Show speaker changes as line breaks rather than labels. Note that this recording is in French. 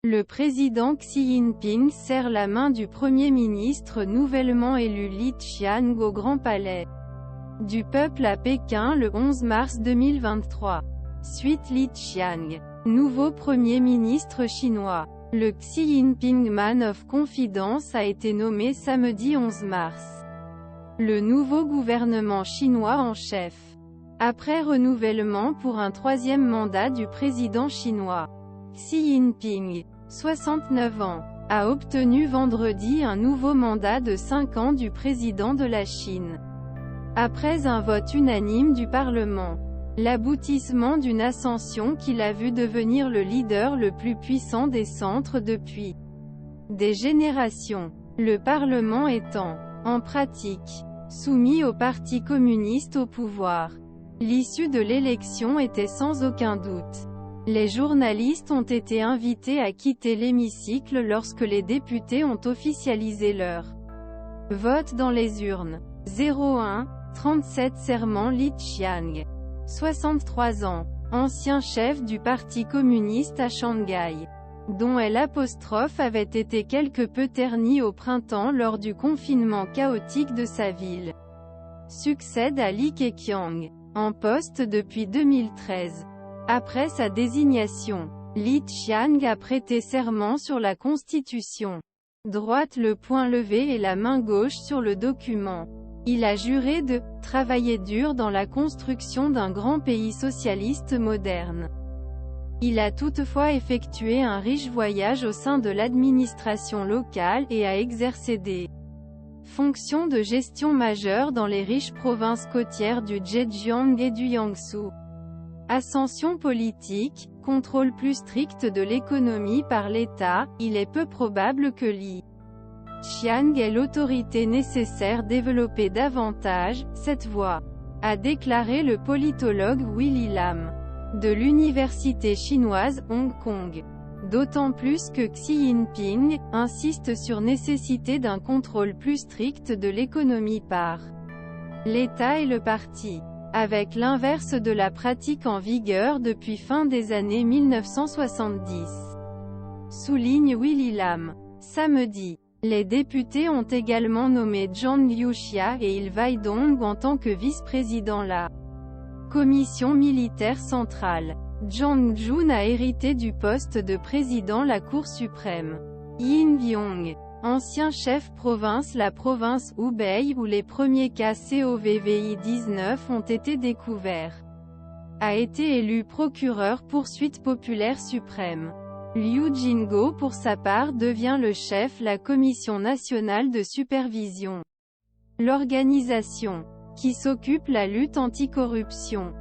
Le président Xi Jinping serre la main du Premier ministre nouvellement élu Li Qiang au Grand Palais du Peuple à Pékin le 11 mars 2023. Suite Li Qiang, nouveau Premier ministre chinois. Le Xi Jinping Man of Confidence a été nommé samedi 11 mars. Le nouveau gouvernement chinois en chef. Après renouvellement pour un troisième mandat du président chinois. Xi Jinping, 69 ans, a obtenu vendredi un nouveau mandat de 5 ans du président de la Chine. Après un vote unanime du Parlement. L'aboutissement d'une ascension qui l'a vu devenir le leader le plus puissant des centres depuis des générations. Le Parlement étant, en pratique, soumis au Parti communiste au pouvoir. L'issue de l'élection était sans aucun doute. Les journalistes ont été invités à quitter l'hémicycle lorsque les députés ont officialisé leur vote dans les urnes. 01-37 Serment Li Qiang, 63 ans, ancien chef du Parti communiste à Shanghai, dont l'apostrophe avait été quelque peu ternie au printemps lors du confinement chaotique de sa ville, succède à Li Keqiang, en poste depuis 2013. Après sa désignation, Li Qiang a prêté serment sur la Constitution. Droite le poing levé et la main gauche sur le document. Il a juré de « travailler dur dans la construction d'un grand pays socialiste moderne ». Il a toutefois effectué un riche voyage au sein de l'administration locale et a exercé des fonctions de gestion majeures dans les riches provinces côtières du Zhejiang et du Jiangsu. Ascension politique, contrôle plus strict de l'économie par l'État, il est peu probable que Li Qiang ait l'autorité nécessaire développer davantage cette voie, a déclaré le politologue Willy Lam, de l'université chinoise Hong Kong. D'autant plus que Xi Jinping insiste sur nécessité d'un contrôle plus strict de l'économie par l'État et le parti, avec l'inverse de la pratique en vigueur depuis fin des années 1970. Souligne Willy Lam. Samedi, les députés ont également nommé Zhang Youxia et Il Weidong en tant que vice-président la Commission militaire centrale. Zhang Jun a hérité du poste de président la Cour suprême. Yin Yong, ancien chef province la province Hubei où les premiers cas COVID-19 ont été découverts, a été élu procureur poursuite populaire suprême. Liu Jingbo pour sa part devient le chef la Commission nationale de supervision. L'organisation qui s'occupe la lutte anticorruption.